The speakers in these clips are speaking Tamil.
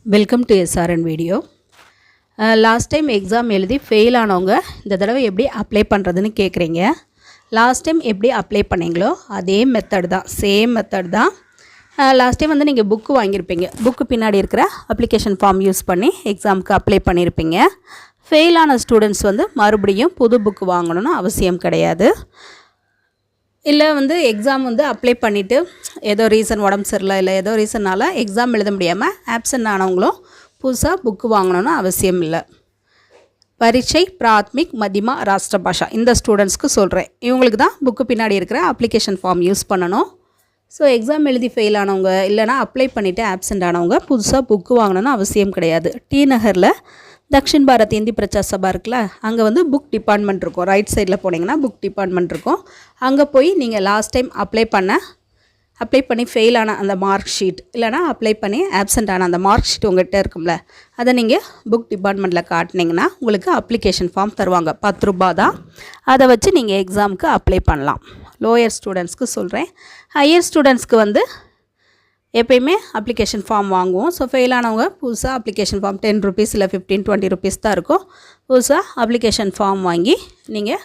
Welcome to SRN video. Last time exam எழுதி ஃபெயில் ஆனவங்க இந்த தடவை எப்படி அப்ளை பண்ணுறதுன்னு கேட்குறீங்க. லாஸ்ட் டைம் எப்படி அப்ளை பண்ணிங்களோ அதே மெத்தட் தான், சேம் மெத்தட் தான். லாஸ்ட் டைம் வந்து நீங்கள் புக்கு வாங்கியிருப்பீங்க, புக்கு பின்னாடி இருக்கிற அப்ளிகேஷன் ஃபார்ம் யூஸ் பண்ணி எக்ஸாமுக்கு அப்ளை பண்ணியிருப்பீங்க. ஃபெயில் ஆன ஸ்டூடெண்ட்ஸ் வந்து மறுபடியும் புது புக்கு வாங்கணும்னு அவசியம் கிடையாது. இல்லை வந்து எக்ஸாம் வந்து அப்ளை பண்ணிவிட்டு ஏதோ ரீசன் உடம்பு சரியில்லை இல்லை ஏதோ ரீசனால் எக்ஸாம் எழுத முடியாமல் ஆப்சென்ட் ஆனவங்களும் புதுசாக புக்கு வாங்கணும்னு அவசியம் இல்லை. பரீட்சை பிராத்மிக் மத்தியமா ராஷ்டிர பாஷா இந்த ஸ்டூடெண்ட்ஸ்க்கு சொல்கிறேன். இவங்களுக்கு தான் புக்கு பின்னாடி இருக்கிற அப்ளிகேஷன் ஃபார்ம் யூஸ் பண்ணணும். ஸோ எக்ஸாம் எழுதி ஃபெயில் ஆனவங்க இல்லைனா அப்ளை பண்ணிவிட்டு ஆப்சென்ட் ஆனவங்க புதுசாக புக்கு வாங்கணும்னு அவசியம் கிடையாது. டி நகரில் தக்ஷின் பாரத் இந்தி பிரச்சார் சபா இருக்குல்ல, அங்கே வந்து புக் டிபார்ட்மெண்ட் இருக்கும். ரைட் சைடில் போனீங்கன்னா புக் டிபார்ட்மெண்ட் இருக்கும். அங்கே போய் நீங்கள் லாஸ்ட் டைம் அப்ளை பண்ணி ஃபெயில் ஆன அந்த மார்க் ஷீட் இல்லைனா அப்ளை பண்ணி ஆப்சென்ட் ஆன அந்த மார்க் ஷீட் உங்கள்கிட்ட இருக்கும்ல, அதை நீங்கள் புக் டிபார்ட்மெண்ட்டில் காட்டினீங்கன்னா உங்களுக்கு அப்ளிகேஷன் ஃபார்ம் தருவாங்க. 10 ரூபா தான். அதை வச்சு நீங்கள் எக்ஸாமுக்கு அப்ளை பண்ணலாம். லோயர் ஸ்டூடெண்ட்ஸ்க்கு சொல்கிறேன். ஹையர் ஸ்டூடெண்ட்ஸ்க்கு வந்து எப்பயுமே அப்ளிகேஷன் ஃபார்ம் வாங்குவோம். ஸோ ஃபெயில் ஆனவங்க புதுசாக அப்ளிகேஷன் ஃபார்ம் 10 ருபீஸ் இல்லை 15-20 ருபீஸ் தான் இருக்கும். புதுசாக அப்ளிகேஷன் ஃபார்ம் வாங்கி நீங்கள்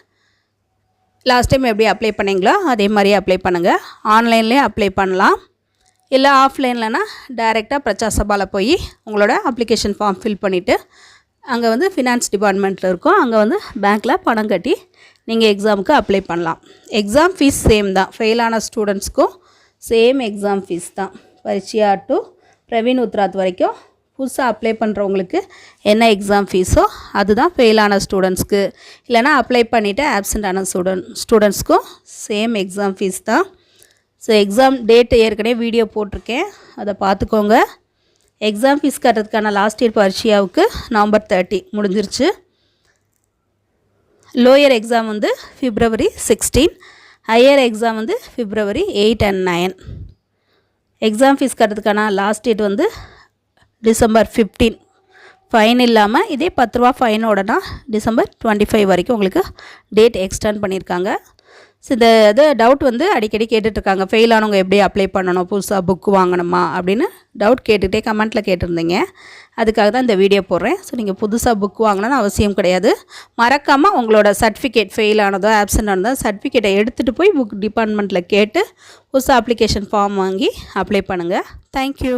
லாஸ்ட் டைம் எப்படி அப்ளை பண்ணிங்களோ அதே மாதிரி அப்ளை பண்ணுங்கள். ஆன்லைன்லேயே அப்ளை பண்ணலாம். இல்லை ஆஃப்லைன்லனா டைரெக்டாக பிரச்சார் சபாவில் போய் உங்களோட அப்ளிகேஷன் ஃபார்ம் ஃபில் பண்ணிவிட்டு அங்கே வந்து ஃபினான்ஸ் டிபார்ட்மெண்ட்டில் இருக்கும், அங்கே வந்து பேங்க்கில் பணம் கட்டி நீங்கள் எக்ஸாமுக்கு அப்ளை பண்ணலாம். எக்ஸாம் ஃபீஸ் சேம் தான். ஃபெயில் ஆன ஸ்டூடெண்ட்ஸ்க்கும் சேம் எக்ஸாம் ஃபீஸ் தான். பரீட்சையா டு பிரவீன் உத்ராத் வரைக்கும் புதுசாக அப்ளை பண்ணுறவங்களுக்கு என்ன எக்ஸாம் ஃபீஸோ அதுதான் ஃபெயில் ஆன ஸ்டூடெண்ட்ஸ்க்கு இல்லைனா அப்ளை பண்ணிவிட்டு ஆப்சென்ட் ஆன ஸ்டூடெண்ட்ஸ்க்கும் சேம் எக்ஸாம் ஃபீஸ் தான். ஸோ எக்ஸாம் டேட்டு ஏற்கனவே வீடியோ போட்டிருக்கேன், அதை பார்த்துக்கோங்க. எக்ஸாம் ஃபீஸ் கட்டுறதுக்கான லாஸ்ட் இயர் பரீட்சையாவுக்கு November 30 முடிஞ்சிருச்சு. லோயர் எக்ஸாம் வந்து February 16, ஹையர் எக்ஸாம் வந்து February 8 and 9. எக்ஸாம் ஃபீஸ் கட்டுறதுக்கான லாஸ்ட் டேட் வந்து December 15. ஃபைன் இல்லாமல் இதே 10 ரூபா ஃபைனோடனா December 25 வரைக்கும் உங்களுக்கு டேட் எக்ஸ்டெண்ட் பண்ணியிருக்காங்க. ஸோ இது டவுட் வந்து அடிக்கடி கேட்டுட்ருக்காங்க, ஃபெயில் ஆனவங்க எப்படி அப்ளை பண்ணணும், புதுசாக புக்கு வாங்கணுமா அப்படின்னு டவுட் கேட்டுகிட்டே கமெண்ட்டில் கேட்டிருந்தீங்க. அதுக்காக தான் இந்த வீடியோ போடுறேன். ஸோ நீங்கள் புதுசாக புக் வாங்கணும்னு அவசியம் கிடையாது. மறக்காமல் உங்களோட சர்டிஃபிகேட் ஃபெயில் ஆனதோ ஆப்சென்ட் ஆனதோ சர்டிஃபிகேட்டை எடுத்துகிட்டு போய் புக் டிபார்ட்மெண்ட்டில் கேட்டு புதுசாக அப்ளிகேஷன் ஃபார்ம் வாங்கி அப்ளை பண்ணுங்கள். தேங்க்யூ.